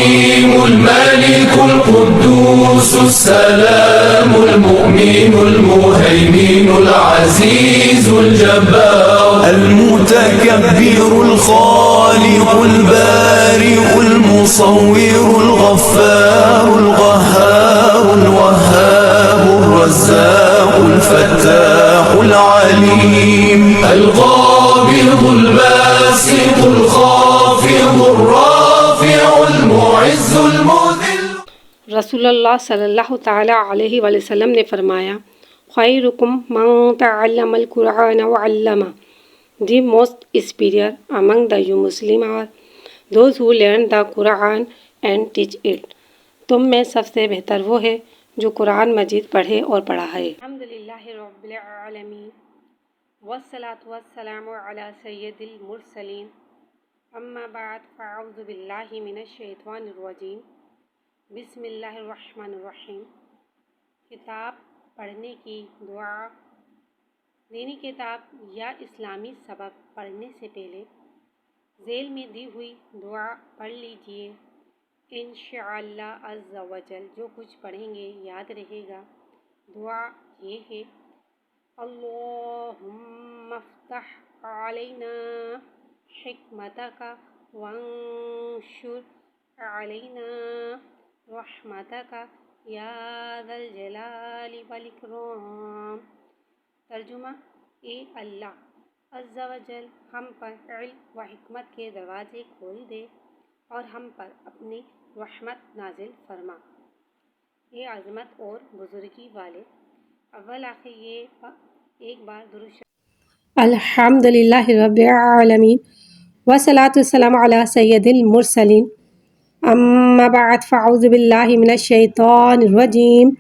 الرحيم الملك القدوس السلام المؤمن المهيمن العزيز الجبار المتكبر الخالق البارئ المصور الغفار القهار الوهاب الرزاق الفتاح العليم القابض الباسط الخافض الرافع المعز المذل۔ رسول اللہ صلی اللہ تعالیٰ علیہ وآلہ وسلم نے فرمایا، خیرکم من تعلم القرآن وعلمہ۔ The most superior among the you Muslim are those who learn the Quran and teach it۔ تم میں سب سے بہتر وہ ہے جو قرآن مجید پڑھے اور پڑھائے۔ الحمدللہ رب العالمین والصلاة والسلام علی سید المرسلین، اما بعد فاعوذ باللہ من الشیطان الرجیم، بسم اللہ الرحمن الرحیم۔ کتاب پڑھنے کی دعا۔ دینی کتاب یا اسلامی سبق پڑھنے سے پہلے ذیل میں دی ہوئی دعا پڑھ لیجئے، انشاءاللہ عز و جل جو کچھ پڑھیں گے یاد رہے گا۔ دعا یہ ہے، اللہم افتح علینا حکمتک وانشر علینا رحمتک یا ذا الجلال والاکرام۔ ترجمہ، اے اللہ عز و جل ہم پر علم و حکمت کے دروازے کھول دے اور ہم پر اپنی رحمت نازل فرما۔ اے عظمت اور بزرگی والے، اول آخر یہ ایک بار درود شریف۔ الحمدللہ رب العالمین والصلاة والسلام علی سید المرسلین، اما بعد فاعوذ باللہ من الشیطان الرجیم،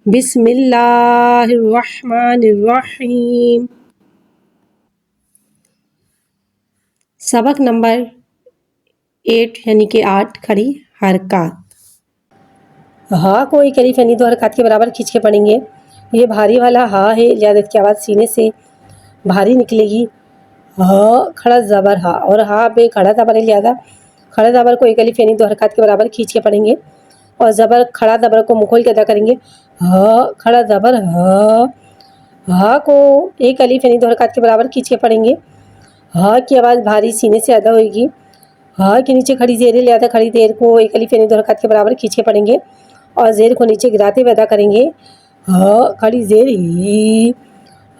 بسم اللہ الرحمن الرحیم۔ سبق نمبر 8 یعنی کہ 8 کھڑی حرکات۔ ہا کو ایک الف یعنی 2 حرکات کے برابر کھینچ کے پڑھیں گے۔ یہ بھاری والا ہا ہے، لہٰذا اس کی آواز سینے سے بھاری نکلے گی۔ ہا کھڑا زبر ہا، اور ہا پہ کھڑا زبر ہے، لہٰذا کھڑا زبر کو ایک الف یعنی 2 حرکات کے برابر کھینچ کے پڑھیں گے، اور زبر کھڑا زبر کو منہ کھول کے ادا کریں گے۔ ہا کھڑا زبر ہا۔ ہا کو ایک الف یعنی 2 حرکات کے برابر کھینچ کے پڑھیں گے۔ ہا کی آواز بھاری سینے سے ادا ہوئے گی۔ ہا کے نیچے کھڑی زیر ہے، لہٰذا کھڑی زیر کو ایک الف یعنی 2 حرکات کے برابر کھینچ کے پڑھیں گے اور زیر کو نیچے گراتے ہوئے ادا کریں گے۔ ہا کھڑی زیر ہی۔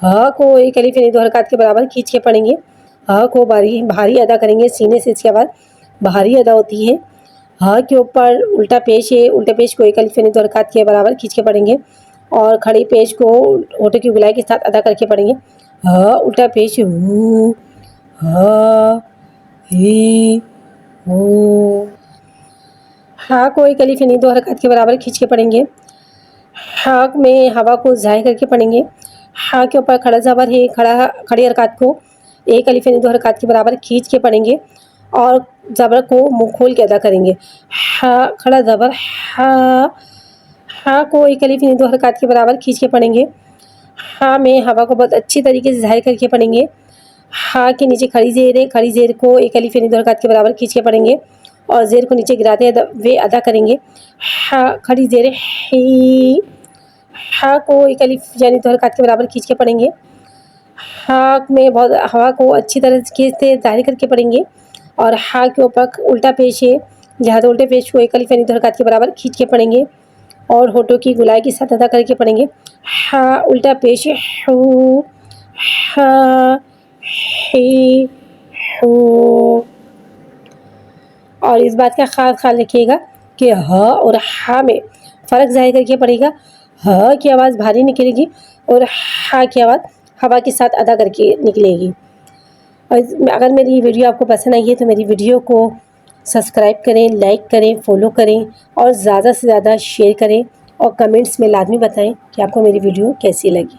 ہا کو ایک الف یعنی 2 حرکات کے برابر کھینچ کے پڑھیں گے۔ ہا کو بھاری ادا کریں گے، سینے سے اس کی آواز بھاری ادا ہوتی ہے۔ ہا کے اوپر الٹا پیش ہے، الٹے پیش کو ایک الف یعنی 2 حرکات کے برابر کھینچ کے پڑھیں گے اور کھڑی پیش کو ہونٹوں کی گلائی کے ساتھ ادا کر کے پڑھیں گے۔ ہا الٹا پیش ہو، ہا ہی ہو۔ ہا کو ایک الف یعنی 2 حرکات کے برابر کھینچ کے پڑھیں گے۔ ہا میں ہوا کو ظاہر کر کے پڑھیں گے۔ ہا کے اوپر کھڑا زبر ہے، کھڑی حرکات کو ایک الف یعنی 2 حرکات کے برابر کھینچ کے پڑھیں گے اور زبر کو منہ کھول کے ادا کریں گے۔ ہا کھڑا زبر ہا۔ ہا کو ایک الف یعنی 2 حرکات کے برابر کھینچ کے پڑھیں گے۔ ہا میں ہوا کو بہت اچھی طریقے سے ظاہر کر کے پڑھیں گے۔ ہا کے نیچے کھڑی زیر ہے، کھڑی زیر کو ایک الف یعنی 2 حرکات کے برابر کھینچ کے پڑھیں گے اور زیر کو نیچے گراتے ہوئے ادا کریں گے۔ ہا کھڑی زیر ہی۔ ہا کو ایک الف یعنی 2 حرکات کے برابر کھینچ کے پڑھیں گے۔ ہا میں بہت ہوا کو اچھی طریقے سے ظاہر کر کے پڑھیں گے اور ہا کے اوپر الٹا پیش ہے، لہٰذا الٹے پیش کو ایک الف یعنی 2 حرکات کے برابر کھینچ کے پڑھیں گے اور ہونٹوں کی گلائی کے ساتھ ادا کر کے پڑھیں گے۔ ہا الٹا پیش ہو، ہا ہی ہو۔ اور اس بات کا خاص خیال رکھیے گا کہ ہا اور ہا میں فرق ظاہر کر کے پڑھے گا۔ ہا کی آواز بھاری نکلے گی اور ہا کی آواز ہوا کے ساتھ ادا کر کے نکلے گی۔ اور اگر میری ویڈیو آپ کو پسند آئی ہے تو میری ویڈیو کو سبسکرائب کریں، لائک کریں، فالو کریں اور زیادہ سے زیادہ شیئر کریں اور کمنٹس میں لازمی بتائیں کہ آپ کو میری ویڈیو کیسی لگی۔